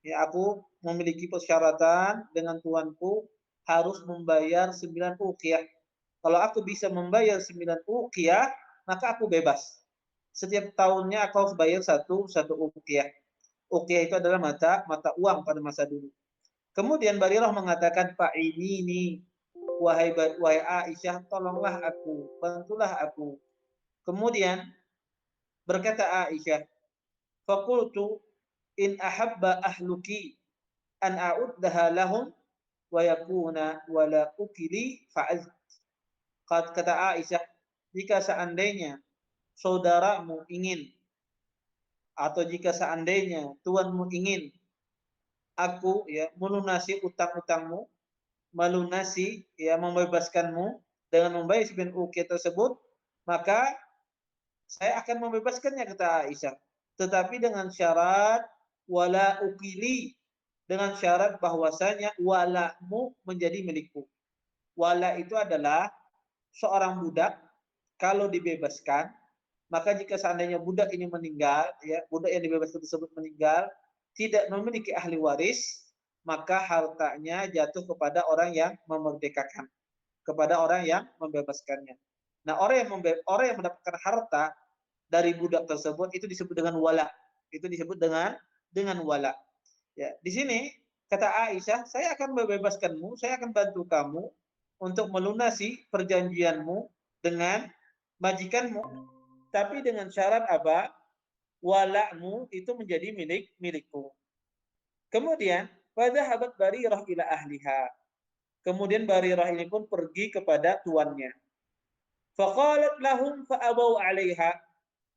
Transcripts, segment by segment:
Ya, aku memiliki persyaratan dengan tuanku harus membayar 9 uqiyah. Kalau aku bisa membayar 9 uqiyah, maka aku bebas. Setiap tahunnya aku harus bayar satu uqiyah. Uqiyah itu adalah mata uang pada masa dulu. Kemudian Barirah mengatakan, Pak ini wahai Aisyah, tolonglah aku, bantulah aku. Kemudian berkata Aisyah, faqultu in ahabba ahluki an a'uddaha lahum wa yakuna wala ukili fa'az. Kata Aisyah, jika seandainya saudaramu ingin atau jika seandainya tuanmu ingin aku ya melunasi utang-utangmu, melunasi ya membebaskanmu dengan membayar 9 uqiyah tersebut, maka saya akan membebaskannya kata Aisyah. Tetapi dengan syarat wala ukili, dengan syarat bahwasanya walamu menjadi milikku. Wala itu adalah seorang budak kalau dibebaskan, maka jika seandainya budak ini meninggal, ya, budak yang dibebaskan tersebut meninggal, tidak memiliki ahli waris, maka hartanya jatuh kepada orang yang memerdekakan, kepada orang yang membebaskannya. Nah, orang yang mendapatkan harta dari budak tersebut itu disebut dengan wala. Itu disebut dengan wala. Ya, di sini kata Aisyah, saya akan membebaskanmu, saya akan bantu kamu untuk melunasi perjanjianmu dengan majikanmu, tapi dengan syarat apa? Wala'mu itu menjadi milikku. Kemudian, fadhahabat Barirah ila ahliha. Kemudian Barirah ini pun pergi kepada tuannya. Faqalat lahum fa'abau 'alaiha.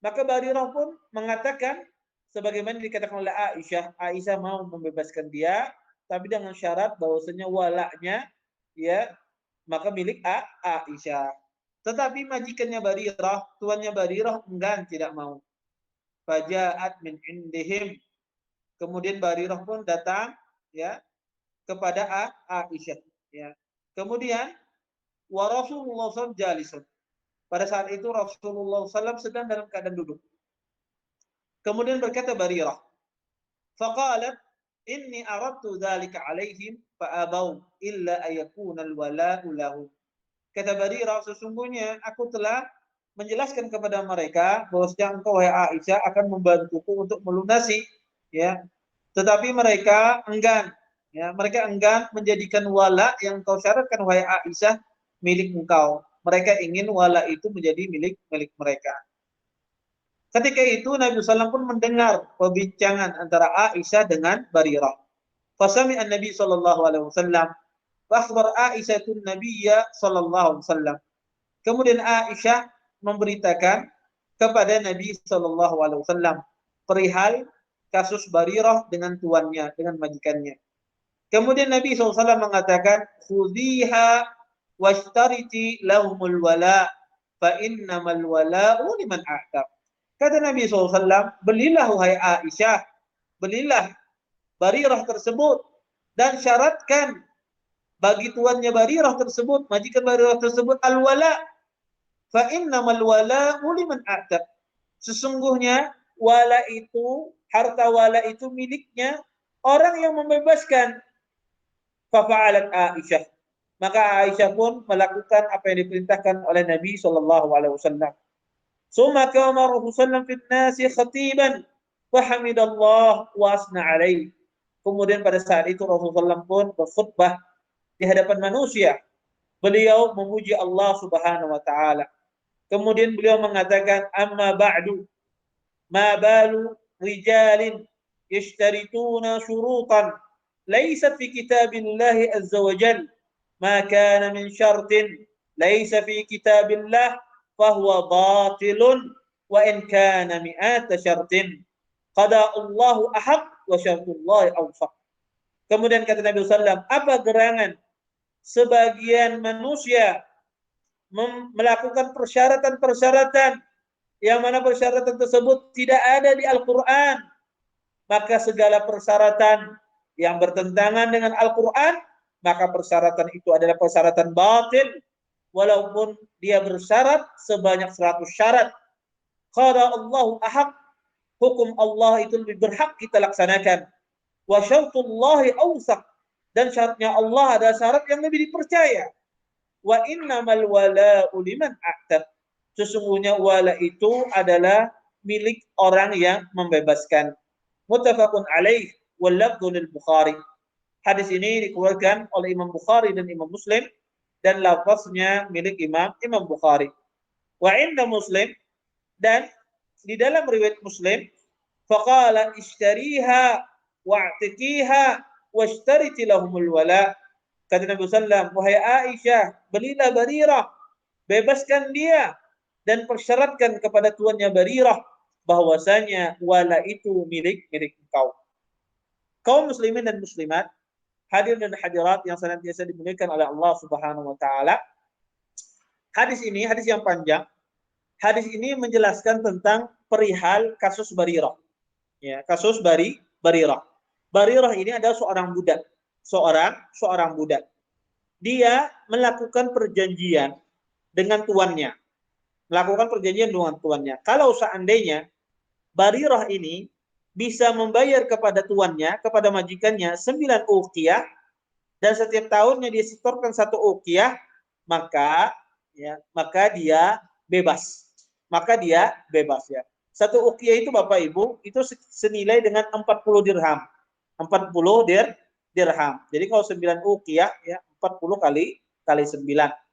Maka Barirah pun mengatakan sebagaimana dikatakan oleh Aisyah, Aisyah mau membebaskan dia, tapi dengan syarat bahwasanya walaknya ya maka milik Aisyah. Tetapi majikannya Barirah, tuannya Barirah enggan, tidak mau. Faja'at min indihim. Kemudian Barirah pun datang ya kepada Aisyah ya. Kemudian wa Rasulullah SAW jalisun. Pada saat itu Rasulullah SAW sedang dalam keadaan duduk. Kemudian berkata Barirah, faqalat inni aradtu dzalika alaihim fa'abau illa ayakuna alwala'u lahum. Kata Barirah, sesungguhnya aku telah menjelaskan kepada mereka bahwasanya engkau wahai Aisyah akan membantuku untuk melunasi ya. Tetapi mereka enggan ya, mereka enggan menjadikan wala yang engkau syaratkan wahai Aisyah milik engkau. Mereka ingin wala itu menjadi milik mereka. Ketika itu Nabi SAW pun mendengar perbincangan antara Aisyah dengan Barirah. Fasami an-Nabi sallallahu alaihi wasallam wa akhbar Aisyah Nabiyya sallallahu alaihi wasallam. Kemudian Aisyah memberitakan kepada Nabi sallallahu alaihi wasallam perihal kasus Barirah dengan tuannya, dengan majikannya. Kemudian Nabi SAW mengatakan, "Khudhiha washtariti lahumul wala fa innamal wala'u liman a'tab." Kata Nabi SAW, belilah wahai Aisyah, belilah Barirah tersebut dan syaratkan bagi tuannya Barirah tersebut, majikan Barirah tersebut al-wala. Fa innamal wala'u liman a'tab. Sesungguhnya wala itu, harta wala itu miliknya orang yang membebaskan. Fafa'alat Aisyah. Maka Aisyah pun melakukan apa yang diperintahkan oleh Nabi sallallahu alaihi wasallam. Summa kama Rasulullah fi nasi khatiban wa hamidallah wa asna alaihi. Kemudian pada saat itu Rasulullah pun berkhutbah di hadapan manusia. Beliau memuji Allah Subhanahu wa taala. Kemudian beliau mengatakan amma ba'du ma balu rijalin yashtarituna syurutan laysat fi kitabillahi azza wa jalla ma kana min syartin laysa fi kitabillah fahuwa batilun wa in kana mi'ata syartin qada Allahu ahaq wa syartullahi awfaq. Kemudian kata Nabi SAW, apa gerangan sebagian manusia melakukan persyaratan-persyaratan yang mana persyaratan tersebut tidak ada di Al-Quran, maka segala persyaratan yang bertentangan dengan Al-Quran, maka persyaratan itu adalah persyaratan batil, walaupun dia bersyarat sebanyak 100 syarat. Qala Allahu ahaq, hukum Allah itu lebih berhak kita laksanakan. Wa syartullahi awsaq, dan syaratnya Allah adalah syarat yang lebih dipercaya. Wa innamal wala'u liman a'tab, sesungguhnya wala itu adalah milik orang yang membebaskan. Muttafaqun alaih wal lafdhu lil Bukhari. Hadis ini dikeluarkan oleh Imam Bukhari dan Imam Muslim, dan lafaznya milik Imam Bukhari. Wa inda Muslim, dan di dalam riwayat Muslim, faqala ishtariha wa'tiqiha washtariti lahumul wala. Kata Nabi sallallahu, wahai Aisyah, belilah Barirah, bebaskan dia, dan persyaratkan kepada tuannya Barirah bahwasanya wala itu milik engkau. Kaum muslimin dan muslimat, hadir dan hadirat yang senantiasa dimuliakan oleh Allah Subhanahu wa taala. Hadis ini hadis yang panjang. Hadis ini menjelaskan tentang perihal kasus Barirah. Ya, kasus Barirah. Barirah ini adalah seorang budak. Seorang budak. Dia melakukan perjanjian dengan tuannya. Kalau seandainya Barirah ini bisa membayar kepada tuannya, kepada majikannya 9 uqiyah, dan setiap tahunnya dia setorkan 1 uqiyah, maka dia bebas. Ya. 1 uqiyah itu Bapak Ibu itu senilai dengan 40 dirham. 40 dirham. Jadi kalau 9 uqiyah ya 40 kali 9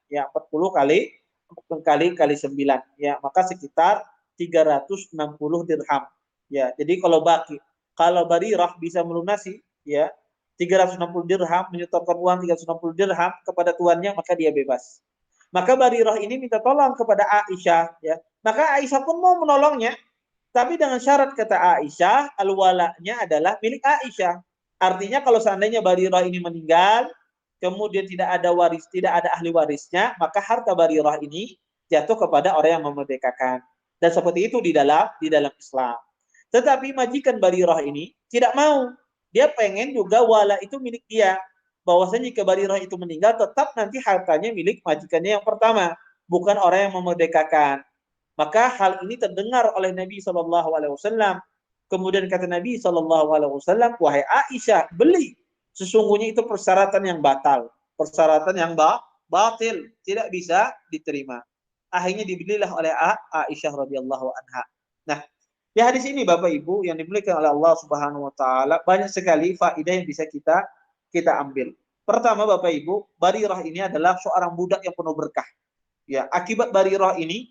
ya 40 kali 9 ya maka sekitar 360 dirham. Ya, jadi kalau Barirah bisa melunasi ya 360 dirham, menyetorkan uang 360 dirham kepada tuannya, maka dia bebas. Maka Barirah ini minta tolong kepada Aisyah ya. Maka Aisyah pun mau menolongnya, tapi dengan syarat kata Aisyah, al-wala'nya adalah milik Aisyah. Artinya kalau seandainya Barirah ini meninggal, kemudian tidak ada ahli warisnya, maka harta Barirah ini jatuh kepada orang yang memerdekakan. Dan seperti itu di dalam Islam. Tetapi majikan Barirah ini tidak mau. Dia pengen juga wala itu milik dia. Bahwasanya jika Barirah itu meninggal, tetap nanti hartanya milik majikannya yang pertama, bukan orang yang memerdekakan. Maka hal ini terdengar oleh Nabi SAW. Kemudian kata Nabi SAW, wahai Aisyah, beli. Sesungguhnya itu persyaratan yang batal. Persyaratan yang batil. Tidak bisa diterima. Akhirnya dibelilah oleh Aisyah radhiyallahu anha. Nah, di hadis ini Bapak Ibu yang dimuliakan oleh Allah Subhanahu wa taala, banyak sekali faedah yang bisa kita ambil. Pertama Bapak Ibu, Barirah ini adalah seorang budak yang penuh berkah. Ya, akibat Barirah ini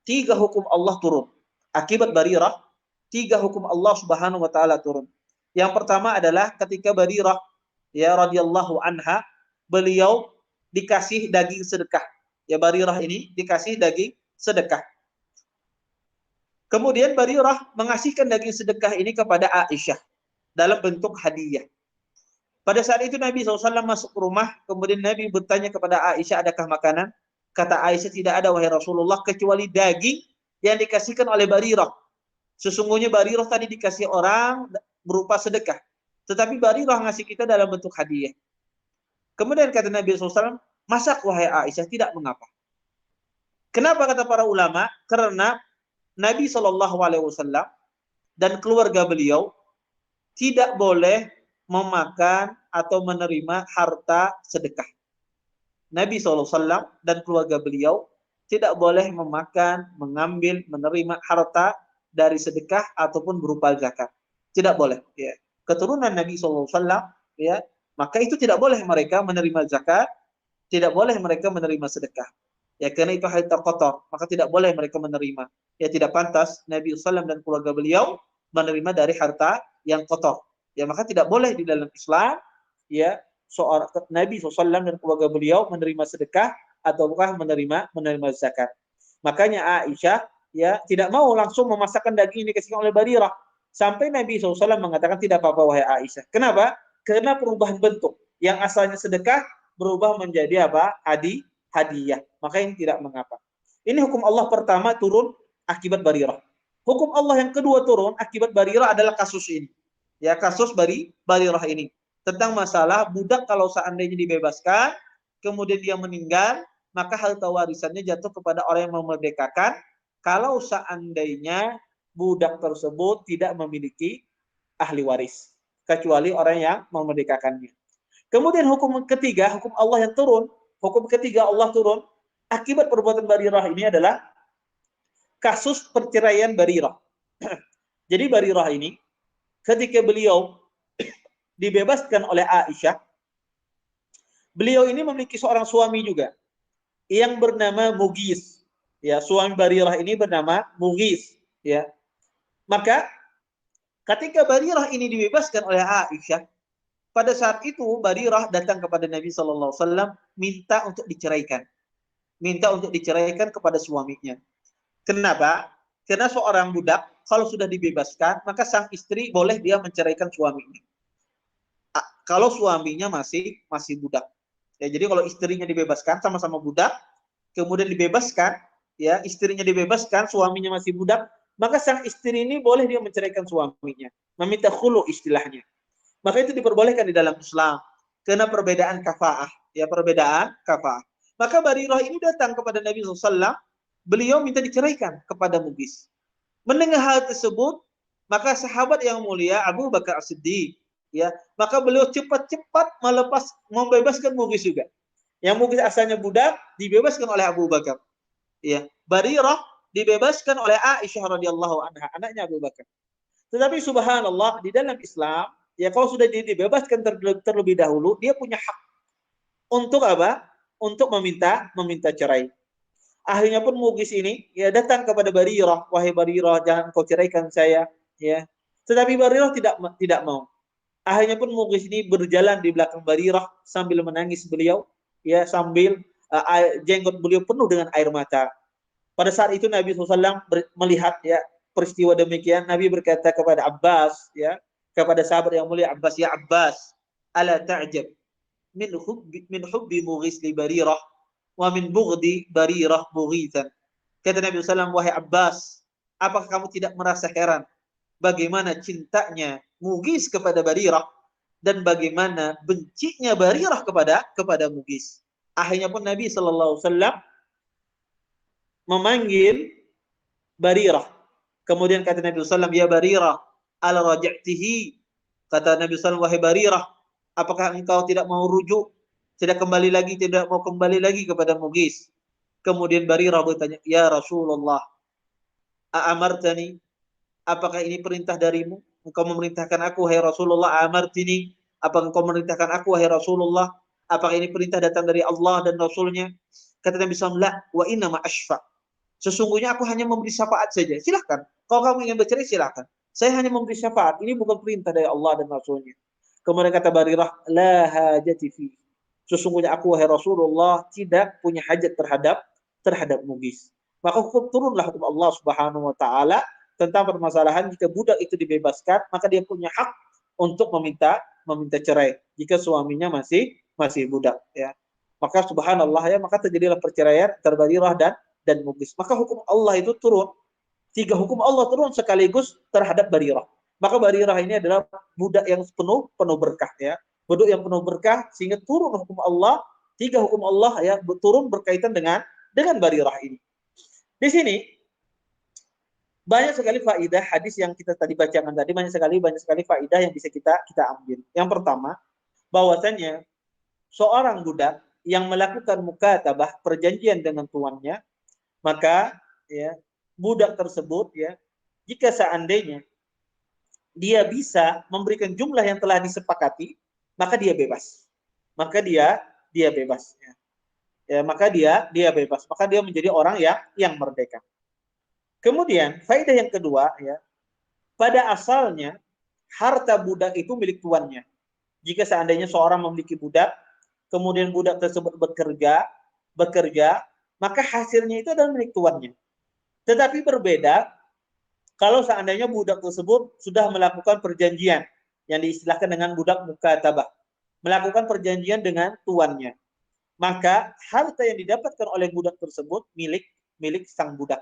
3 hukum Allah turun. Akibat Barirah 3 hukum Allah Subhanahu wa taala turun. Yang pertama adalah ketika Barirah ya radhiyallahu anha, beliau dikasih daging sedekah. Ya, Barirah ini dikasih daging sedekah. Kemudian Barirah mengasihkan daging sedekah ini kepada Aisyah dalam bentuk hadiah. Pada saat itu Nabi SAW masuk ke rumah, kemudian Nabi bertanya kepada Aisyah, adakah makanan? Kata Aisyah, tidak ada wahai Rasulullah, kecuali daging yang dikasihkan oleh Barirah. Sesungguhnya Barirah tadi dikasih orang berupa sedekah. Tetapi Barirah ngasih kita dalam bentuk hadiah. Kemudian kata Nabi SAW, masak wahai Aisyah, tidak mengapa. Kenapa kata para ulama? Karena Nabi SAW dan keluarga beliau tidak boleh memakan atau menerima harta sedekah. Nabi SAW dan keluarga beliau tidak boleh memakan, mengambil, menerima harta dari sedekah ataupun berupa zakat. Tidak boleh. Ya. Keturunan Nabi SAW, ya, maka itu tidak boleh mereka menerima zakat, tidak boleh mereka menerima sedekah. Ya, karena itu harta kotor, maka tidak boleh mereka menerima. Ya, tidak pantas Nabi SAW dan keluarga beliau menerima dari harta yang kotor. Ya, maka tidak boleh di dalam Islam, ya, seorang Nabi SAW dan keluarga beliau menerima sedekah ataukah menerima zakat. Makanya Aisyah ya tidak mau langsung memasakkan daging ini dikasihkan oleh Barirah. Sampai Nabi SAW mengatakan tidak apa-apa wahai Aisyah. Kenapa? Karena perubahan bentuk. Yang asalnya sedekah berubah menjadi apa? Hadiah. Maka ini tidak mengapa. Ini hukum Allah pertama turun akibat Barirah. Hukum Allah yang kedua turun akibat Barirah adalah kasus ini. Ya, kasus Barirah ini. Tentang masalah budak kalau seandainya dibebaskan, kemudian dia meninggal, maka harta warisannya jatuh kepada orang yang memerdekakan. Kalau seandainya budak tersebut tidak memiliki ahli waris. kecuali orang yang memerdekakannya. Kemudian hukum ketiga, hukum Allah yang turun. Hukum ketiga Allah turun akibat perbuatan Barirah ini adalah kasus perceraian Barirah. Jadi Barirah ini ketika beliau dibebaskan oleh Aisyah, beliau ini memiliki seorang suami juga yang bernama Mughis. Ya, suami Barirah ini bernama Mughis, ya. Maka ketika Barirah ini dibebaskan oleh Aisyah, pada saat itu Barirah datang kepada Nabi Shallallahu Alaihi Wasallam minta untuk diceraikan, kepada suaminya. Kenapa? Karena seorang budak kalau sudah dibebaskan, maka sang istri boleh dia menceraikan suaminya. Kalau suaminya masih budak. Ya, jadi kalau istrinya dibebaskan sama-sama budak, kemudian dibebaskan, ya istrinya dibebaskan, suaminya masih budak, maka sang istri ini boleh dia menceraikan suaminya, meminta khulu istilahnya. Maka itu diperbolehkan di dalam Islam karena perbedaan kafaah, ya perbedaan kafaah. Maka Barirah ini datang kepada Nabi SAW, beliau minta diceraikan kepada Mughis. Mendengar hal tersebut, maka sahabat yang mulia Abu Bakar As-Siddiq, ya, maka beliau cepat-cepat membebaskan Mughis juga. Yang Mughis asalnya budak dibebaskan oleh Abu Bakar. Ya, Barirah dibebaskan oleh Aisyah radhiyallahu anha, anaknya Abu Bakar. Tetapi subhanallah di dalam Islam, ya kalau sudah dibebaskan terlebih dahulu, dia punya hak untuk apa? Untuk meminta cerai. Akhirnya pun Mughis ini ya datang kepada Barirah, wahai Barirah, jangan kau ceraikan saya, ya. Tetapi Barirah tidak mau. Akhirnya pun Mughis ini berjalan di belakang Barirah sambil menangis beliau, ya sambil jenggot beliau penuh dengan air mata. Pada saat itu Nabi SAW melihat ya peristiwa demikian, Nabi berkata kepada Abbas, ya kepada sahabat yang mulia Abbas, ya Abbas, ala ta'jab min hubbi Mughis li Barirah wa min bughdi Barirah Mughisan. Kata Nabi SAW, wahai Abbas, apakah kamu tidak merasa heran bagaimana cintanya Mughis kepada Barirah dan bagaimana bencinya Barirah kepada Mughis. Akhirnya pun Nabi SAW memanggil Barirah. Kemudian kata Nabi SAW, ya Barirah, ala raja'tihi. Kata Nabi SAW, wahai Barirah, apakah engkau tidak mau rujuk, tidak mau kembali lagi kepada Mughis? Kemudian Barirah bertanya, ya Rasulullah, a'amartani, apakah ini perintah darimu? Engkau memerintahkan aku, wahai Rasulullah, a'amartini, apakah engkau memerintahkan aku, wahai Rasulullah? Apakah ini perintah datang dari Allah dan Rasulnya? Kata Nabi SAW, la, wa inna ma ashfa'. Sesungguhnya aku hanya memberi syafaat saja. Silahkan. Kalau kamu ingin bercerai, silahkan. Saya hanya memberi syafaat. Ini bukan perintah dari Allah dan Rasulnya. Kemudian kata Barirah, la hajati fi. Sesungguhnya aku, wahai Rasulullah, tidak punya hajat terhadap Mughis. Maka turunlah hukum Allah Subhanahu wa taala tentang permasalahan jika budak itu dibebaskan, maka dia punya hak untuk meminta cerai jika suaminya masih budak, ya. Maka subhanallah, ya, maka terjadilah perceraian antara Barirah dan Mughis. Maka hukum Allah itu turun. 3 hukum Allah turun sekaligus terhadap Barirah. Maka Barirah ini adalah budak yang penuh berkah, ya. Budak yang penuh berkah sehingga turun hukum Allah, 3 hukum Allah ya turun berkaitan dengan Barirah ini. Di sini banyak sekali faidah hadis yang kita tadi bacakan tadi, banyak sekali faidah yang bisa kita ambil. Yang pertama, bahwasanya seorang budak yang melakukan mukatabah, perjanjian dengan tuannya, maka ya budak tersebut, ya, jika seandainya dia bisa memberikan jumlah yang telah disepakati, maka dia bebas. Maka dia bebas, ya. Ya, maka dia bebas. Maka dia menjadi orang yang merdeka. Kemudian faedah yang kedua, ya, pada asalnya harta budak itu milik tuannya. Jika seandainya seorang memiliki budak, kemudian budak tersebut bekerja, maka hasilnya itu adalah milik tuannya. Tetapi berbeda kalau seandainya budak tersebut sudah melakukan perjanjian yang diistilahkan dengan budak mukatabah, melakukan perjanjian dengan tuannya, maka harta yang didapatkan oleh budak tersebut milik sang budak.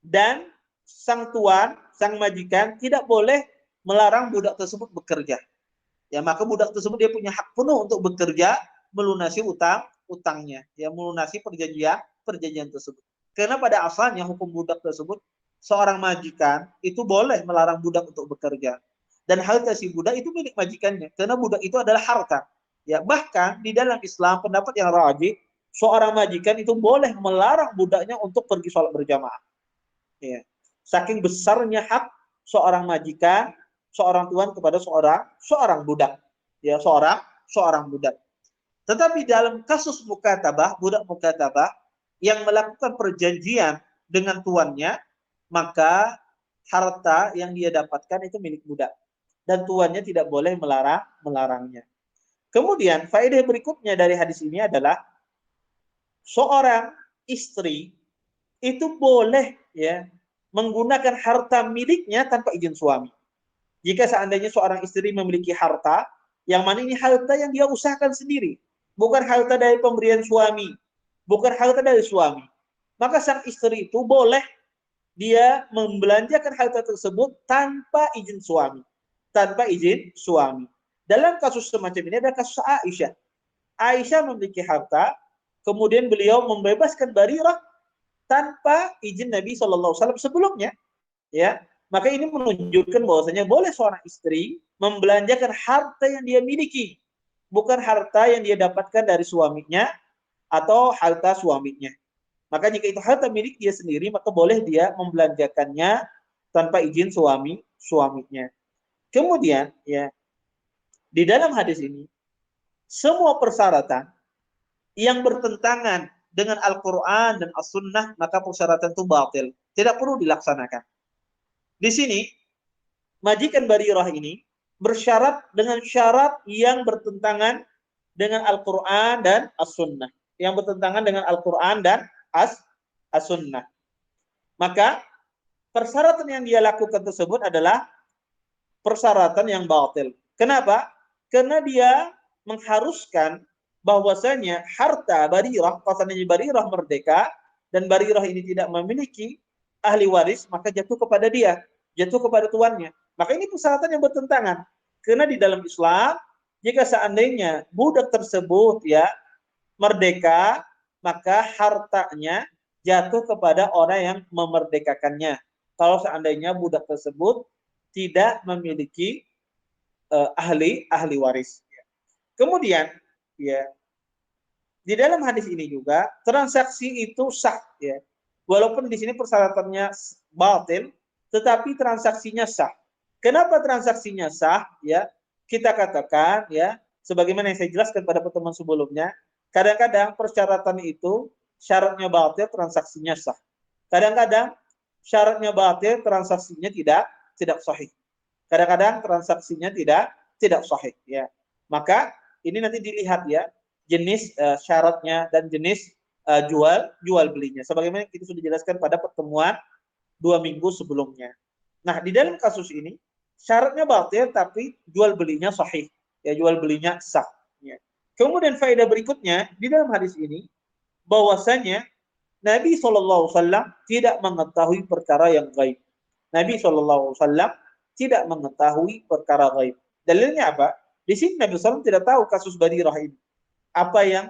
Dan sang tuan, sang majikan tidak boleh melarang budak tersebut bekerja. Ya, maka budak tersebut dia punya hak penuh untuk bekerja, melunasi utangnya, ya, melunasi perjanjian tersebut. Karena pada asalnya hukum budak tersebut, seorang majikan itu boleh melarang budak untuk bekerja. Dan harta si budak itu milik majikannya, karena budak itu adalah harta. Ya, bahkan di dalam Islam pendapat yang rajih, seorang majikan itu boleh melarang budaknya untuk pergi sholat berjamaah. Ya. Saking besarnya hak seorang majikan, seorang tuan kepada seorang budak. Ya, seorang budak. Tetapi dalam kasus mukatabah, budak mukatabah yang melakukan perjanjian dengan tuannya, maka harta yang dia dapatkan itu milik budak dan tuannya tidak boleh melarangnya. Kemudian faedah berikutnya dari hadis ini adalah seorang istri itu boleh ya menggunakan harta miliknya tanpa izin suami. Jika seandainya seorang istri memiliki harta, yang mana ini harta yang dia usahakan sendiri, bukan harta dari pemberian suami, bukan harta dari suami, maka sang istri itu boleh dia membelanjakan harta tersebut tanpa izin suami. Tanpa izin suami. Dalam kasus semacam ini ada kasus Aisyah. Aisyah memiliki harta, kemudian beliau membebaskan Barirah tanpa izin Nabi SAW sebelumnya. Ya, maka ini menunjukkan bahwasanya boleh seorang istri membelanjakan harta yang dia miliki, bukan harta yang dia dapatkan dari suaminya atau harta suaminya. Maka jika itu harta milik dia sendiri, maka boleh dia membelanjakannya tanpa izin suaminya. Kemudian, ya, di dalam hadis ini, semua persyaratan yang bertentangan dengan Al-Quran dan As-Sunnah, maka persyaratan itu batil. Tidak perlu dilaksanakan. Di sini, majikan Barirah ini bersyarat dengan syarat yang bertentangan dengan Al-Quran dan As-Sunnah. Yang bertentangan dengan Al-Quran dan As-Sunnah. Maka persyaratan yang dia lakukan tersebut adalah persyaratan yang batil. Kenapa? Karena dia mengharuskan bahwasanya harta Barirah, pasangannya Barirah merdeka, dan Barirah ini tidak memiliki ahli waris, maka jatuh kepada dia, jatuh kepada tuannya. Maka ini persyaratan yang bertentangan. Karena di dalam Islam, jika seandainya budak tersebut ya merdeka, maka hartanya jatuh kepada orang yang memerdekakannya. Kalau seandainya budak tersebut tidak memiliki ahli waris. Kemudian, ya, di dalam hadis ini juga transaksi itu sah, ya. Walaupun di sini persyaratannya batil, tetapi transaksinya sah. Kenapa transaksinya sah? Ya, kita katakan, ya, sebagaimana yang saya jelaskan pada pertemuan sebelumnya, kadang-kadang persyaratan itu syaratnya batil, transaksinya sah. Kadang-kadang syaratnya batil, transaksinya tidak sahih. Kadang-kadang transaksinya tidak sahih. Ya, maka ini nanti dilihat ya jenis syaratnya dan jenis jual belinya. Sebagaimana kita sudah jelaskan pada pertemuan 2 minggu sebelumnya. Nah, di dalam kasus ini syaratnya batil tapi jual belinya sahih. Ya, jual belinya sah. Ya. Kemudian faedah berikutnya di dalam hadis ini bahwasanya Nabi SAW tidak mengetahui perkara yang gaib. Nabi SAW tidak mengetahui perkara gaib. Dalilnya apa? Di sini Nabi SAW tidak tahu kasus Barirah ini. Apa yang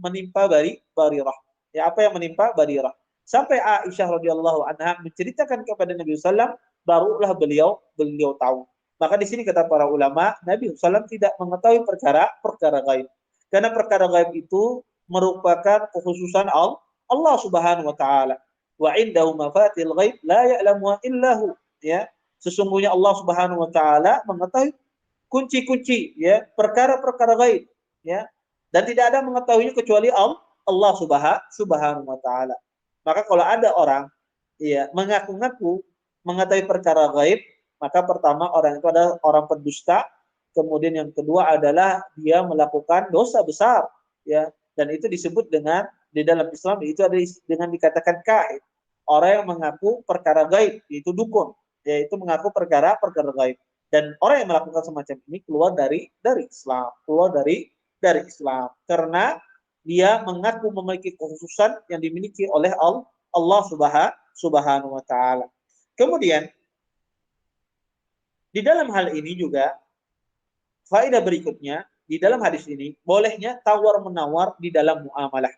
menimpa Barirah. Ya, apa yang menimpa Barirah. Sampai Aisyah radhiyallahu anha menceritakan kepada Nabi SAW, barulah beliau tahu. Maka di sini kata para ulama, Nabi SAW tidak mengetahui perkara gaib. Karena perkara gaib itu merupakan kekhususan Allah Subhanahu wa taala. Wa indahu mafatihul ghaib la ya'lamuha illahu. Ya, sesungguhnya Allah Subhanahu wa taala mengetahui kunci-kunci ya, perkara-perkara gaib, ya. Dan tidak ada mengetahuinya kecuali Allah Subhanahu wa taala. Maka kalau ada orang ya mengaku-ngaku mengetahui perkara gaib, maka pertama orang itu adalah orang pendusta, kemudian yang kedua adalah dia melakukan dosa besar, ya. Dan itu disebut dengan di dalam Islam itu ada dengan dikatakan kahin. Orang yang mengaku perkara gaib, yaitu dukun, yaitu mengaku perkara gaib. Dan orang yang melakukan semacam ini keluar dari Islam, keluar dari Islam karena dia mengaku memiliki kekhususan yang dimiliki oleh Allah Subhanahu wa taala. Kemudian di dalam hal ini juga faedah berikutnya di dalam hadis ini bolehnya tawar-menawar di dalam muamalah.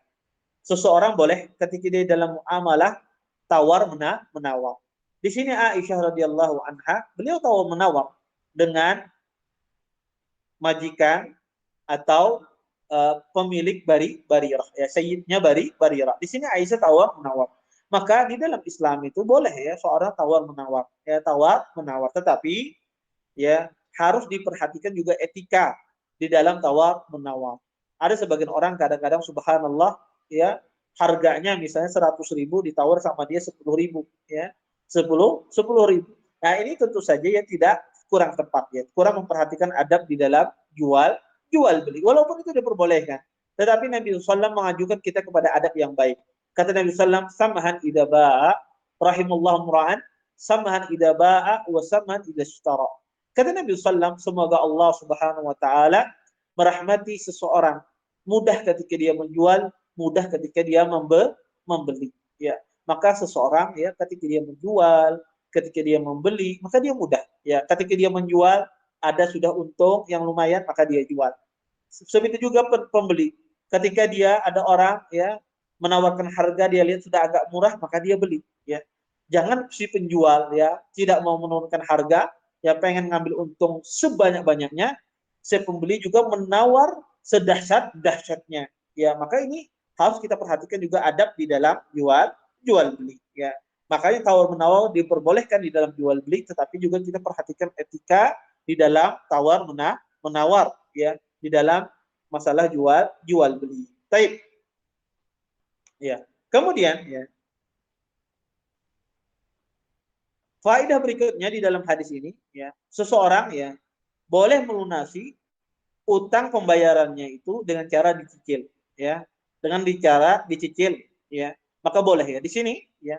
Seseorang boleh ketika dia dalam muamalah tawar menawar. Di sini Aisyah radhiyallahu anha beliau tawar menawar. dengan majikan atau pemilik Barirah, ya sayyidnya Barirah. Di sini Aisyah tawar menawar. Maka di dalam Islam itu boleh ya seorang tawar menawar, ya tawar menawar. Tetapi ya harus diperhatikan juga etika di dalam tawar menawar. Ada sebagian orang kadang-kadang subhanallah ya harganya misalnya 100.000 ditawar sama dia 10.000 ya 10.000. Nah ini tentu saja ya tidak kurang tepat ya kurang memperhatikan adab di dalam jual beli walaupun itu diperbolehkan. Tetapi Nabi SAW mengajukan kita kepada adab yang baik. Kata Nabi SAW, samahan idza ba'a rahimallahu mura'an samahan idza ba'a wa samahan idza ishtara. Kata Nabi SAW, semoga Allah Subhanahu wa taala merahmati seseorang, mudah ketika dia menjual, mudah ketika dia membeli. Ya, maka seseorang ya ketika dia menjual, ketika dia membeli, maka dia mudah. Ya, ketika dia menjual ada sudah untung yang lumayan, maka dia jual. Seperti juga pembeli. Ketika dia ada orang ya menawarkan harga dia lihat sudah agak murah, maka dia beli. Ya, jangan si penjual ya tidak mau menurunkan harga, ya pengen ngambil untung sebanyak-banyaknya, si pembeli juga menawar sedahsyat-dahsyatnya. Ya, maka ini harus kita perhatikan juga adab di dalam jual beli. Ya, makanya tawar menawar diperbolehkan di dalam jual beli, tetapi juga kita perhatikan etika di dalam tawar menawar, ya, di dalam masalah jual beli. Baik. Ya. Kemudian ya, faedah berikutnya di dalam hadis ini ya, seseorang ya boleh melunasi utang pembayarannya itu dengan cara dicicil ya. Dengan cara dicicil ya. Maka boleh ya. Di sini ya,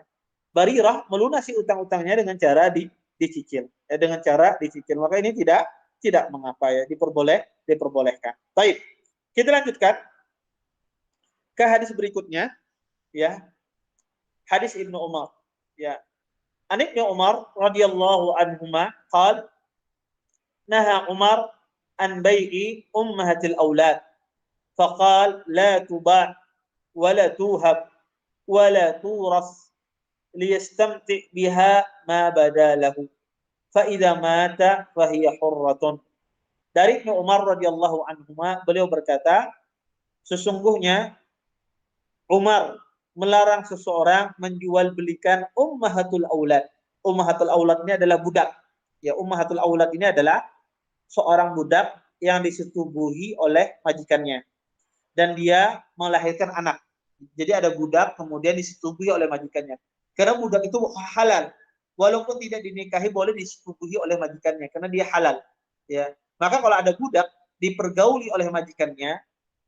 Barirah melunasi utang-utangnya dengan cara dicicil. Ya, dengan cara dicicil. Maka ini tidak mengapa ya, diperbolehkan. Baik. Kita lanjutkan ke hadis berikutnya ya. Hadis Ibnu Umar ya. An Ibnu Umar radhiyallahu anhuma qala naha Umar an bai'i ummahatil aulad faqal la tuba' wa la tuhab wa la turas liyastamti' biha ma badalahu fa idza mata fa hiya hurratun. Dari Ibnu Umar radhiyallahu anhuma beliau berkata, sesungguhnya Umar melarang seseorang menjual belikan ummahatul aulad. Ummahatul aulad ini adalah budak. Ya, ummahatul aulad ini adalah seorang budak yang disetubuhi oleh majikannya dan dia melahirkan anak. Jadi ada budak kemudian disetubuhi oleh majikannya. Karena budak itu halal. Walaupun tidak dinikahi boleh disetubuhi oleh majikannya karena dia halal. Ya. Maka kalau ada budak dipergauli oleh majikannya,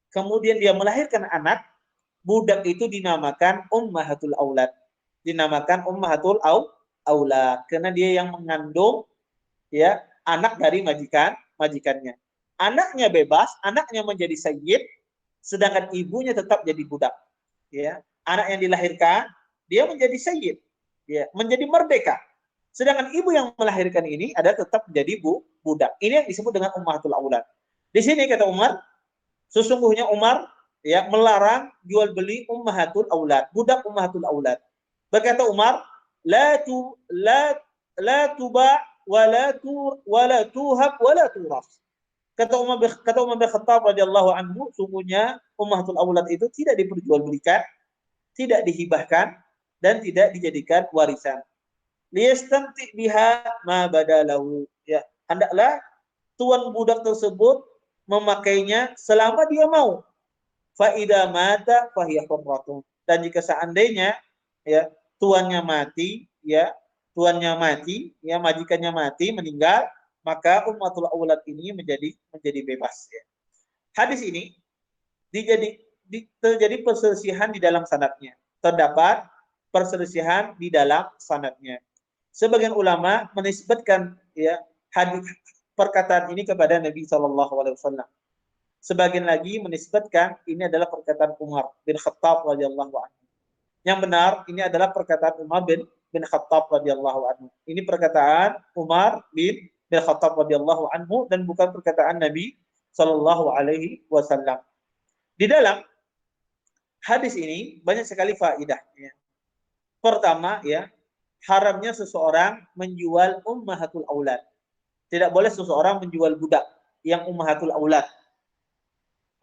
kemudian dia melahirkan anak, budak itu dinamakan ummahatul aulad. Dinamakan ummahatul aulad karena dia yang mengandung ya anak dari majikannya. Anaknya bebas, anaknya menjadi sayyid, sedangkan ibunya tetap jadi budak. Ya, anak yang dilahirkan dia menjadi sayyid, ya, menjadi merdeka. Sedangkan ibu yang melahirkan ini ada tetap menjadi budak. Ini yang disebut dengan ummahatul aulad. Di sini kata Umar, sesungguhnya Umar ya melarang jual beli ummahatul aulad, budak ummahatul aulad. Berkata Umar, la tuba wala tuhab wala turas. Kata Umar bin Khattab radhiyallahu anhu, sungguhnya ummahatul aulad itu tidak diperjualbelikan, tidak dihibahkan dan tidak dijadikan warisan. Liyastamti biha ma badalahu. Ya, hendaklah tuan budak tersebut memakainya selama dia mau. Fa idza mata fa hiya hurratun. Dan jika seandainya ya tuannya mati, ya majikannya mati, meninggal, maka ummatul aulad ini menjadi bebas. Ya. Hadis ini terjadi perselisihan di dalam sanadnya. Terdapat perselisihan di dalam sanadnya. Sebagian ulama menisbatkan ya hadis perkataan ini kepada Nabi SAW. Sebagian lagi menisbatkan ini adalah perkataan Umar bin Khattab radhiyallahu anhu. Yang benar ini adalah perkataan Umar bin Khattab radhiyallahu anhu. Ini perkataan Umar bin Khattab radhiyallahu anhu dan bukan perkataan Nabi sallallahu alaihi wasallam. Di dalam hadis ini banyak sekali faedah. Ya. Pertama ya, haramnya seseorang menjual ummahatul aulad. Tidak boleh seseorang menjual budak yang ummahatul aulad.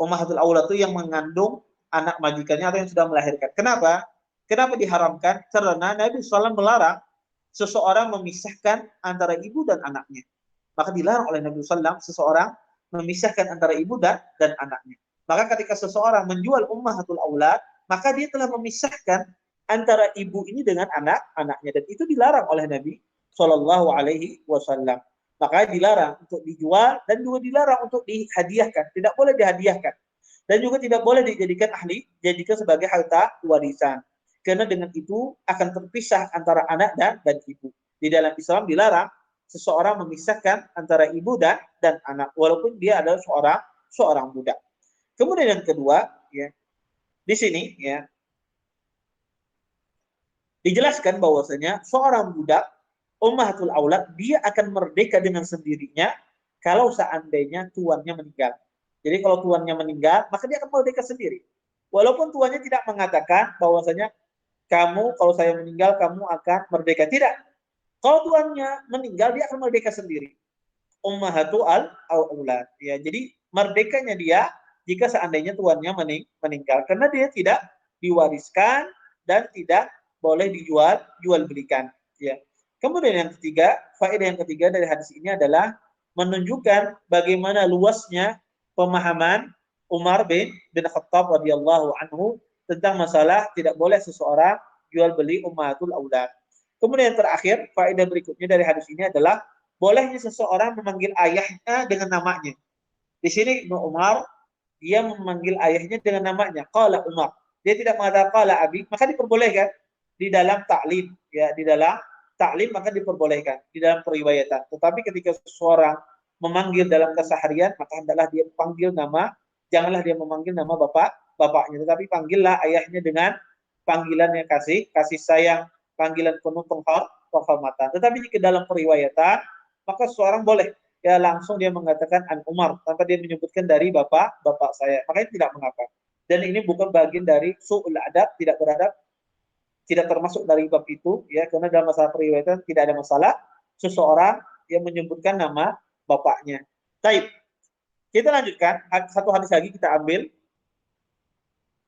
Ummahatul aulad itu yang mengandung anak majikannya atau yang sudah melahirkan. Kenapa? Kenapa diharamkan? Karena Nabi SAW melarang seseorang memisahkan antara ibu dan anaknya. Maka dilarang oleh Nabi SAW seseorang memisahkan antara ibu dan anaknya. Maka ketika seseorang menjual ummahatul aulad, maka dia telah memisahkan antara ibu ini dengan anak-anaknya, dan itu dilarang oleh Nabi Shallallahu Alaihi Wasallam. Maka dilarang untuk dijual dan juga dilarang untuk dihadiahkan. Tidak boleh dihadiahkan dan juga tidak boleh dijadikan jadikan sebagai harta warisan. Karena dengan itu akan terpisah antara anak dan ibu. Di dalam Islam dilarang seseorang memisahkan antara ibu dan anak, walaupun dia adalah seorang budak. Kemudian yang kedua, ya, di sini ya dijelaskan bahwasanya seorang budak ummahatul aulad dia akan merdeka dengan sendirinya kalau seandainya tuannya meninggal. Jadi kalau tuannya meninggal, maka dia akan merdeka sendiri. Walaupun tuannya tidak mengatakan bahwasanya kamu kalau saya meninggal kamu akan merdeka, tidak. Kalau tuannya meninggal dia akan merdeka sendiri. Ummahatul aulad. Ya, jadi merdekanya dia jika seandainya tuannya meninggal, karena dia tidak diwariskan dan tidak boleh jual belikan. Ya. Kemudian yang ketiga, faedah yang ketiga dari hadis ini adalah menunjukkan bagaimana luasnya pemahaman Umar bin Khattab radhiyallahu anhu tentang masalah tidak boleh seseorang jual beli ummahatul aulad. Kemudian yang terakhir, faedah berikutnya dari hadis ini adalah bolehnya seseorang memanggil ayahnya dengan namanya. Di sini Ibnu Umar dia memanggil ayahnya dengan namanya, qala Umar. Dia tidak mengatakan qala abi, maka diperbolehkan di dalam taklim, ya, di dalam taklim maka diperbolehkan di dalam periwayatan. Tetapi ketika seseorang memanggil dalam keseharian, maka hendaklah dia panggil nama, janganlah dia memanggil nama bapaknya, tetapi panggillah ayahnya dengan panggilan yang kasih sayang, panggilan penuh penghormatan. Tetapi jika dalam periwayatan, maka seseorang boleh ya langsung dia mengatakan an Umar tanpa dia menyebutkan dari bapak saya, makanya tidak mengapa. Dan ini bukan bagian dari su'ul adab, tidak beradab, tidak termasuk dari bab itu, ya, karena dalam masalah periwayatan tidak ada masalah seseorang yang menyebutkan nama bapaknya. Baik, kita lanjutkan satu hadis lagi kita ambil.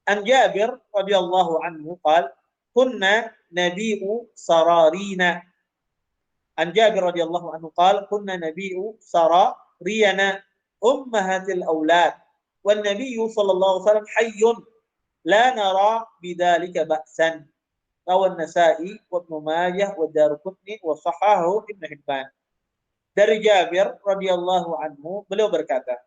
An Jabir radhiyallahu anhu qala kunna nabi'u sararina. An Jabir radhiyallahu anhu qala kunna nabi'u sarariyana ummahatil aulad wan nabiyyu sallallahu alaihi wasallam hayyun la nara bidzalika ba'san. Rawan Nasa'i wa Ibnu Majah wa Daruqutni wa sahahu Ibnu Hibban. Dari Jabir radhiyallahu anhu beliau berkata,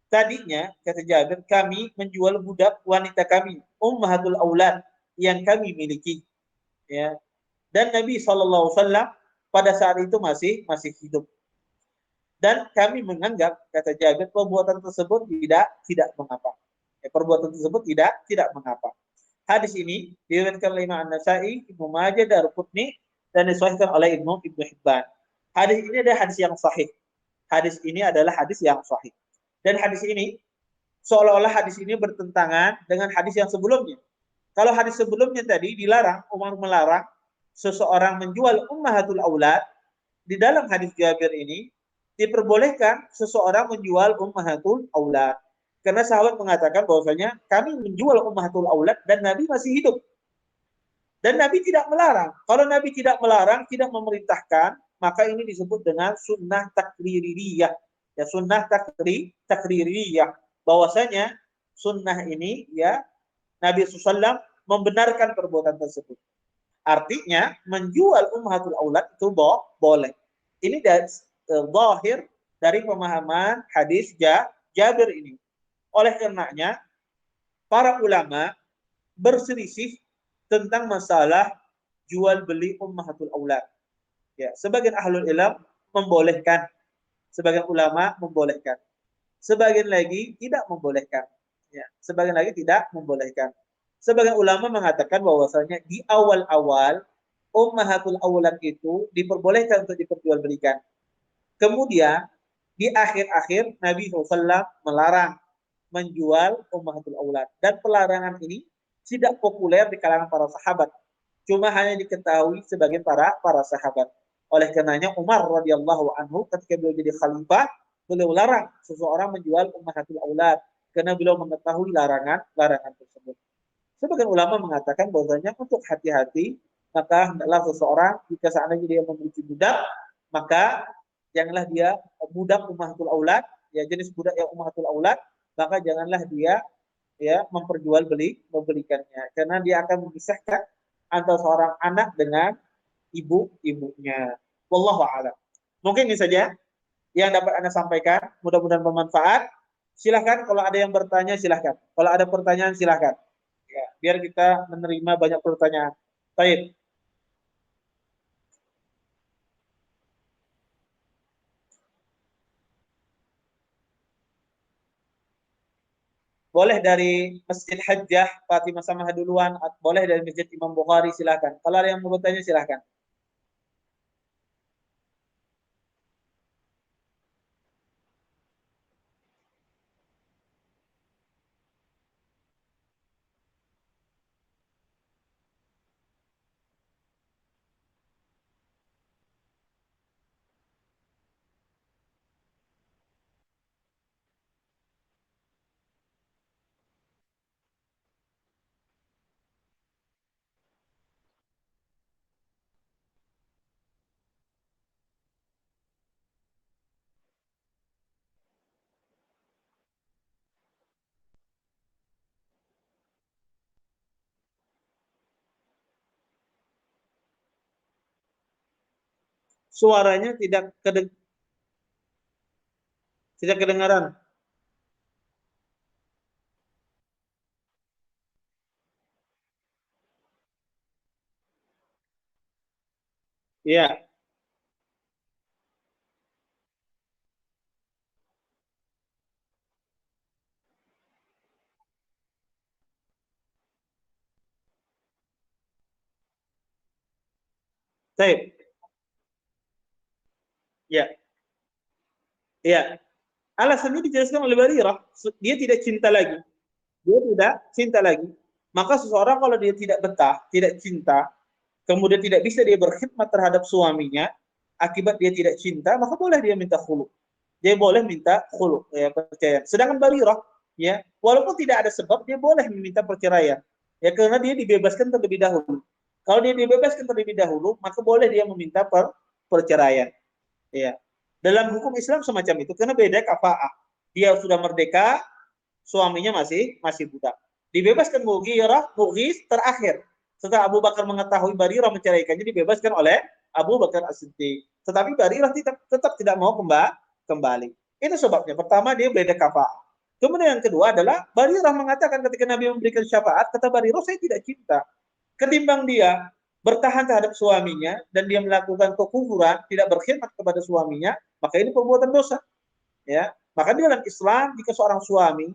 tadinya kata Jabir kami menjual budak wanita kami, ummahatul aulad yang kami miliki, ya. Dan Nabi sallallahu alaihi wasallam pada saat itu masih hidup. Dan kami menganggap kata Jabir perbuatan tersebut tidak mengapa. Ya, perbuatan tersebut tidak mengapa. Hadis ini diriwayatkan oleh Imam An-Nasa'i, Ibnu Majah, Daruqutni dan disahihkan oleh Ibnu Hibban. Hadis ini adalah hadis yang sahih. Hadis ini adalah hadis yang sahih. Dan hadis ini seolah-olah hadis ini bertentangan dengan hadis yang sebelumnya. Kalau hadis sebelumnya tadi dilarang, Umar melarang seseorang menjual ummahatul aulad, di dalam hadis Jabir ini diperbolehkan seseorang menjual ummahatul aulad. Karena sahabat mengatakan bahwasanya kami menjual ummahatul aulad dan Nabi masih hidup. Dan Nabi tidak melarang. Kalau Nabi tidak melarang, tidak memerintahkan, maka ini disebut dengan sunnah takririyah. Ya, sunnah takririyah. Bahwasanya sunnah ini ya Nabi SAW membenarkan perbuatan tersebut. Artinya menjual ummahatul aulad itu boleh. Ini zahir dari pemahaman hadis Jabir ini. Oleh karenanya, para ulama berselisih tentang masalah jual beli ummahatul aulad. Ya, sebagian ahlul ilm membolehkan, sebagian ulama membolehkan, sebagian lagi tidak membolehkan. Ya, sebagian lagi tidak membolehkan. Sebagian ulama mengatakan bahwasanya di awal-awal ummahatul aulad itu diperbolehkan untuk diperjualbelikan. Kemudian di akhir-akhir Nabi SAW melarang menjual ummahatul aulad, dan pelarangan ini tidak populer di kalangan para sahabat, cuma hanya diketahui sebagian para sahabat. Oleh karenanya Umar radhiyallahu anhu ketika beliau jadi khalifah, beliau larang seseorang menjual ummahatul aulad karena beliau mengetahui larangan tersebut. Sebagian ulama mengatakan bahwasanya untuk hati-hati, maka hendaklah seseorang jika seandainya dia memiliki budak, maka janganlah dia budak ummahatul aulad, ya jenis budak yang ummahatul aulad, maka janganlah dia ya membelikannya karena dia akan memisahkan antara seorang anak dengan ibunya. Wallahu a'lam. Mungkin ini saja yang dapat Anda sampaikan. Mudah-mudahan bermanfaat. Silahkan kalau ada yang bertanya silahkan. Kalau ada pertanyaan silahkan. Ya, biar kita menerima banyak pertanyaan. Baik. Boleh dari Masjid Hajjah Fatimah Samah duluan, boleh dari Masjid Imam Bukhari silahkan. Kalau ada yang mau bertanya silahkan. Suaranya tidak kedengaran. Iya, baik. Ya, iya. Alasannya dijelaskan oleh Barirah. Dia tidak cinta lagi. Dia tidak cinta lagi. Maka seseorang kalau dia tidak betah, tidak cinta, kemudian tidak bisa dia berkhidmat terhadap suaminya, akibat dia tidak cinta, maka boleh dia minta khulu. Dia boleh minta khulu, ya, perceraian. Sedangkan Barirah, ya, walaupun tidak ada sebab, dia boleh meminta perceraian. Ya, karena dia dibebaskan terlebih dahulu. Kalau dia dibebaskan terlebih dahulu, maka boleh dia meminta perceraian. Ya. Dalam hukum Islam semacam itu, karena beda kafaah. Dia sudah merdeka, suaminya masih masih budak. Dibebaskan Mughis terakhir. Setelah Abu Bakar mengetahui Barirah menceraikannya, dibebaskan oleh Abu Bakar As-Siddiq. Tetapi Barirah tetap tidak mau kembali. Itu sebabnya. Pertama, dia beda kafah. Kemudian yang kedua adalah Barirah mengatakan ketika Nabi memberikan syafaat, kata Barirah, saya tidak cinta. Ketimbang dia bertahan terhadap suaminya dan dia melakukan kekufuran, tidak berkhidmat kepada suaminya, maka ini perbuatan dosa. Ya, maka di dalam Islam jika seorang suami,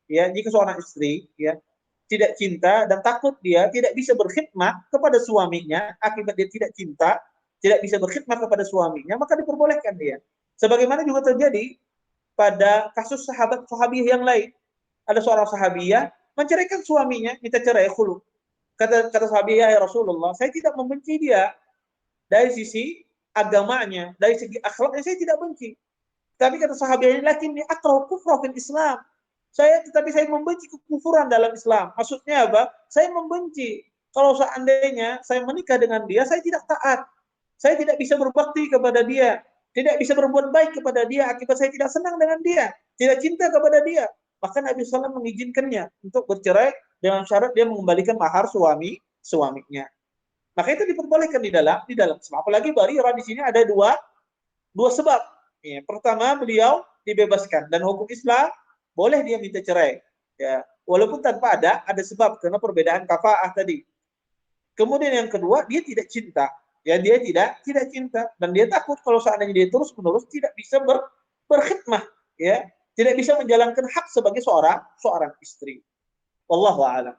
ya, jika seorang istri, ya, tidak cinta dan takut dia tidak bisa berkhidmat kepada suaminya akibat dia tidak cinta, tidak bisa berkhidmat kepada suaminya, maka diperbolehkan dia. Sebagaimana juga terjadi pada kasus sahabat sahabiah yang lain. Ada seorang sahabiah menceraikan suaminya, minta cerai khulu. Kata sahabiah, ya Rasulullah, saya tidak membenci dia dari sisi agamanya, dari segi akhlaknya saya tidak benci. Tapi kata sahabat ini, lakin ini akrau kufra fil Islam. Tetapi saya membenci kekufuran dalam Islam. Maksudnya apa? Saya membenci kalau seandainya saya menikah dengan dia, saya tidak taat. Saya tidak bisa berbakti kepada dia, tidak bisa berbuat baik kepada dia akibat saya tidak senang dengan dia, tidak cinta kepada dia. Maka Nabi SAW mengizinkannya untuk bercerai dengan syarat dia mengembalikan mahar suaminya. Maka itu diperbolehkan di dalam Islam. Apalagi Barirah di sini ada dua sebab. Ya, pertama, beliau dibebaskan dan hukum Islam boleh dia minta cerai. Ya, walaupun tanpa ada sebab karena perbedaan kafaah tadi. Kemudian yang kedua, dia tidak cinta. Ya, dia tidak cinta dan dia takut kalau seandainya dia terus-menerus tidak bisa berkhidmah, ya, tidak bisa menjalankan hak sebagai seorang istri. Wallahu a'lam.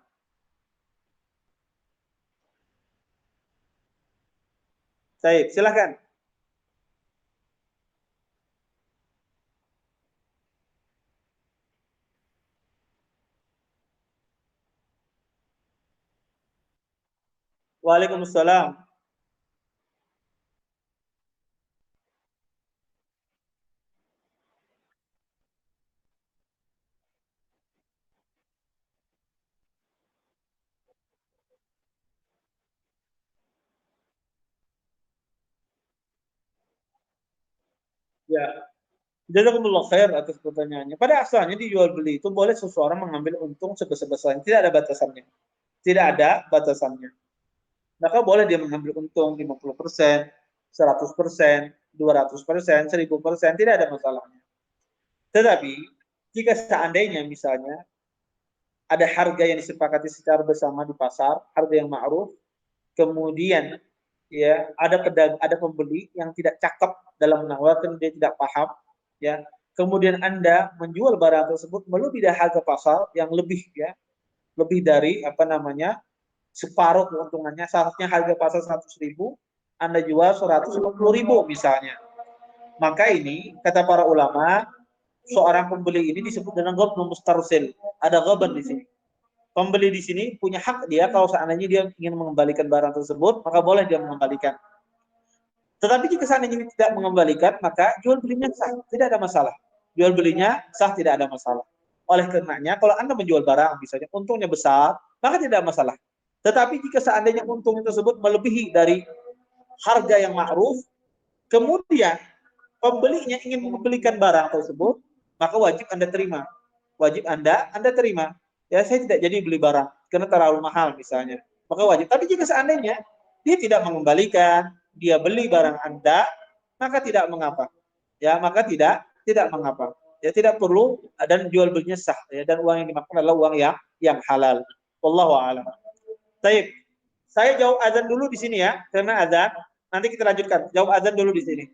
Baik, silakan. Waalaikumsalam. Ya, jazakumullah khair atas pertanyaannya. Pada asalnya di jual beli itu boleh seseorang mengambil untung sebesar-besarnya, tidak ada batasannya. Tidak ada batasannya. Maka boleh dia mengambil untung 50%, 100%, 200%, 1000%, tidak ada masalahnya. Tetapi jika seandainya misalnya ada harga yang disepakati secara bersama di pasar, harga yang ma'ruf, kemudian ya ada pembeli yang tidak cakep dalam menawarkan, dia tidak paham, ya, kemudian Anda menjual barang tersebut melebihi dari harga pasar yang lebih, ya, lebih dari apa namanya separuh keuntungannya. Seharusnya harga pasar 100.000, Anda jual 150.000 misalnya, maka ini kata para ulama, seorang pembeli ini disebut dengan ghabn mustarsil. Ada ghabn di sini. Pembeli di sini punya hak dia, kalau seandainya dia ingin mengembalikan barang tersebut, maka boleh dia mengembalikan. Tetapi jika seandainya tidak mengembalikan, maka jual belinya sah, tidak ada masalah. Jual belinya sah, tidak ada masalah. Oleh karenanya, kalau Anda menjual barang, misalnya untungnya besar, maka tidak ada masalah. Tetapi jika seandainya untung tersebut melebihi dari harga yang ma'ruf, kemudian pembelinya ingin membelikan barang tersebut, maka wajib Anda terima. Wajib Anda terima. Ya, saya tidak jadi beli barang karena terlalu mahal misalnya. Maka wajib. Tapi jika seandainya dia tidak mengembalikan, dia beli barang Anda, maka tidak mengapa. Ya, maka tidak mengapa. Ya, tidak perlu, dan jual belinya sah, ya, dan uang yang dimakan adalah uang yang halal. Wallahu a'lam. Baik. Saya jawab azan dulu di sini ya, karena azan. Nanti kita lanjutkan. Jawab azan dulu di sini.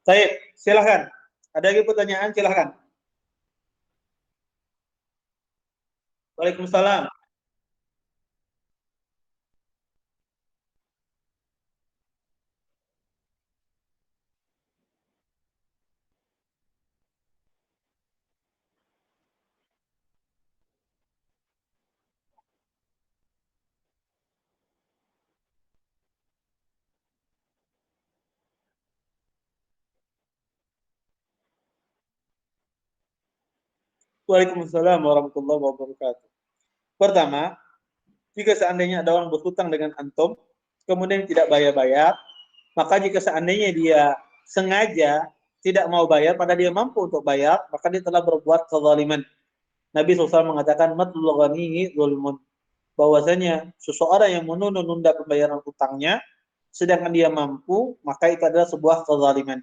Baik, silahkan. Ada lagi pertanyaan, silahkan. Waalaikumsalam. Waalaikumsalam warahmatullahi wabarakatuh. Pertama, jika seandainya ada orang berhutang dengan antum, kemudian tidak bayar-bayar, maka jika seandainya dia sengaja tidak mau bayar, pada dia mampu untuk bayar, maka dia telah berbuat kezaliman. Nabi SAW mengatakan, matlul ghaniyi zulmun. Bahwasanya seseorang yang menunda pembayaran hutangnya, sedangkan dia mampu, maka itu adalah sebuah kezaliman.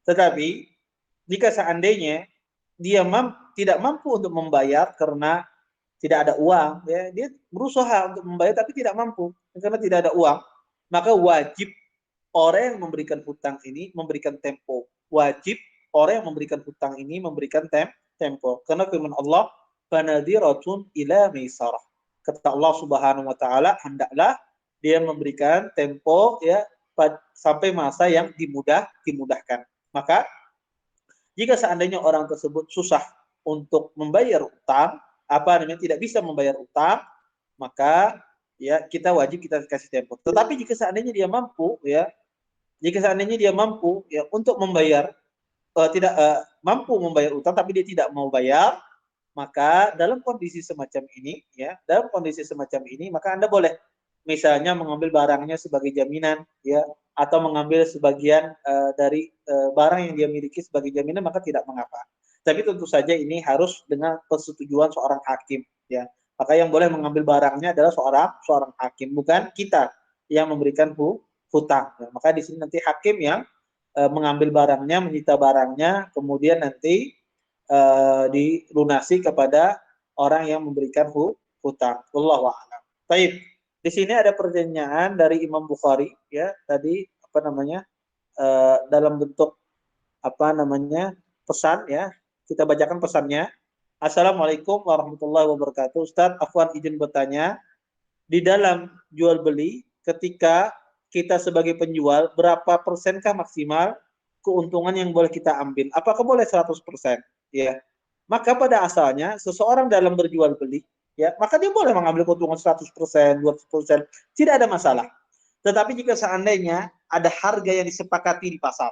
Tetapi, jika seandainya dia tidak mampu untuk membayar karena tidak ada uang, ya, dia berusaha untuk membayar tapi tidak mampu karena tidak ada uang, maka wajib orang yang memberikan hutang ini memberikan tempo. Wajib orang yang memberikan hutang ini memberikan tempo. Karena firman Allah, "Fanadhiratun ila maisarah." Kata Allah Subhanahu wa taala, hendaklah dia memberikan tempo ya sampai masa yang dimudahkan. Maka jika seandainya orang tersebut susah untuk membayar utang, tidak bisa membayar utang, maka ya kita wajib kita kasih tempo. Tetapi jika seandainya dia mampu ya untuk membayar tidak mampu membayar utang tapi dia tidak mau bayar, maka dalam kondisi semacam ini maka Anda boleh misalnya mengambil barangnya sebagai jaminan ya atau mengambil sebagian dari barang yang dia miliki sebagai jaminan, maka tidak mengapa. Tapi tentu saja ini harus dengan persetujuan seorang hakim ya. Maka yang boleh mengambil barangnya adalah seorang hakim, bukan kita yang memberikan hutang. Ya. Maka di sini nanti hakim yang mengambil barangnya, menyita barangnya, kemudian nanti dilunasi kepada orang yang memberikan hutang. Wallahu a'lam. Baik. Di sini ada pertanyaan dari Imam Bukhari ya, tadi dalam bentuk pesan ya. Kita bacakan pesannya. Assalamualaikum warahmatullahi wabarakatuh. Ustaz, Afwan izin bertanya, di dalam jual beli ketika kita sebagai penjual berapa persenkah maksimal keuntungan yang boleh kita ambil? Apakah boleh 100%? Ya. Maka pada asalnya seseorang dalam berjual beli ya, maka dia boleh mengambil keuntungan 100%, 200%, tidak ada masalah. Tetapi jika seandainya ada harga yang disepakati di pasar,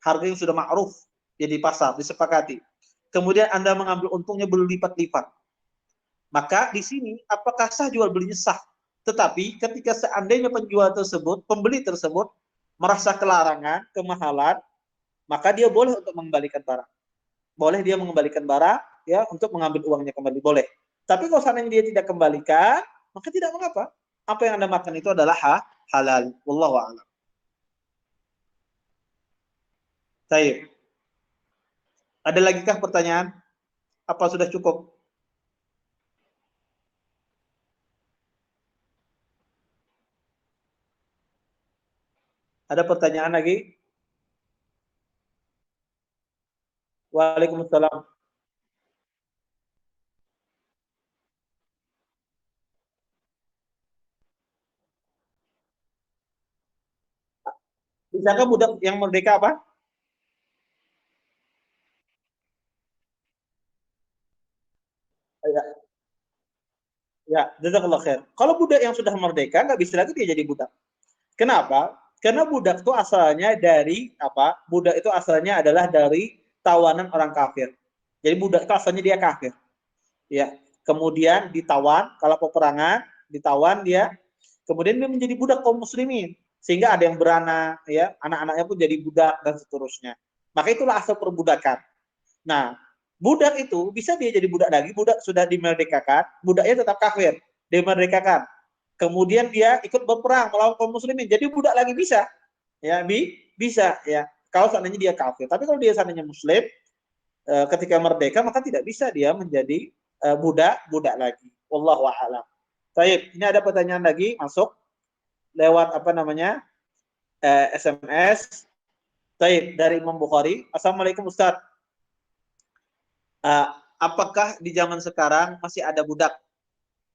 harga yang sudah ma'ruf ya di pasar disepakati, kemudian Anda mengambil untungnya berlipat-lipat, maka di sini apakah sah jual belinya sah? Tetapi ketika seandainya pembeli tersebut merasa kelarangan, kemahalan, maka dia boleh untuk mengembalikan barang. Boleh dia mengembalikan barang ya untuk mengambil uangnya kembali, boleh. Tapi kalau seandainya dia tidak kembalikan, maka tidak mengapa. Apa yang Anda makan itu adalah halal. Wallahu a'lam. Baik. Ada lagi kah pertanyaan? Apa sudah cukup? Ada pertanyaan lagi? Waalaikumsalam. Bisakah budak yang merdeka apa? Ya, ya, jazakallah khair. Kalau budak yang sudah merdeka, nggak bisa lagi dia jadi budak. Kenapa? Karena budak itu asalnya dari apa? Budak itu asalnya adalah dari tawanan orang kafir. Jadi budak itu asalnya dia kafir. Ya. Kemudian ditawan, kalau peperangan, ditawan dia. Kemudian dia menjadi budak kaum muslimin. Sehingga ada yang beranak, ya, anak-anaknya pun jadi budak dan seterusnya. Maka itulah asal perbudakan. Nah, budak itu bisa dia jadi budak lagi, budak sudah dimerdekakan, budaknya tetap kafir, dimerdekakan. Kemudian dia ikut berperang melawan kaum muslimin, jadi budak lagi bisa. Ya, bisa ya. Kalau seandainya dia kafir. Tapi kalau dia seandainya muslim, ketika merdeka maka tidak bisa dia menjadi budak lagi. Wallahu a'lam. Baik, ini ada pertanyaan lagi masuk lewat SMS. Baik, dari Imam Bukhari. Assalamualaikum Ustaz. Apakah di zaman sekarang masih ada budak?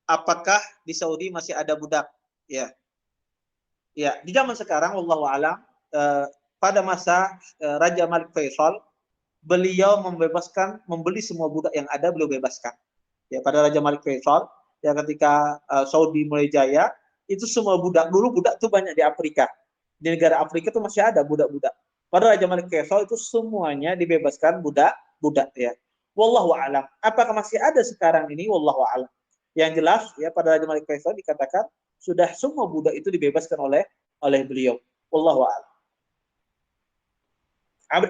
Apakah di Saudi masih ada budak? Ya. Ya, di zaman sekarang wallahu alam pada masa Raja Malik Faisal, beliau membeli semua budak yang ada, beliau bebaskan. Ya, pada Raja Malik Faisal ya ketika Saudi mulai jaya, itu semua budak, dulu budak tuh banyak di Afrika. Di negara Afrika tuh masih ada budak-budak. Pada Raja Malik Faisal itu semuanya dibebaskan budak ya. Wallahu a'lam. Apakah masih ada sekarang ini? Wallahu a'lam. Yang jelas ya pada Raja Malik Faisal dikatakan sudah semua budak itu dibebaskan oleh beliau. Wallahu a'lam.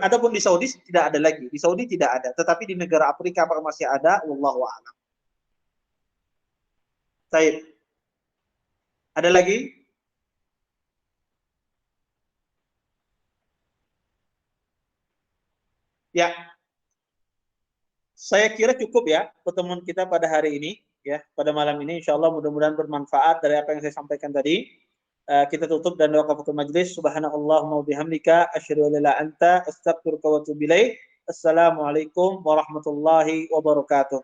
Adapun di Saudi tidak ada lagi. Di Saudi tidak ada. Tetapi di negara Afrika apakah masih ada? Wallahu a'lam. Baik. Ada lagi? Ya, saya kira cukup ya pertemuan kita pada hari ini ya, pada malam ini. Insya Allah mudah-mudahan bermanfaat dari apa yang saya sampaikan tadi. kita tutup dan doa kafatul majlis. Subhanallahumma wa bihamdika asyhadu an la ilaha illa anta astaghfiruka wa atubu ilaik. Assalamualaikum warahmatullahi wabarakatuh.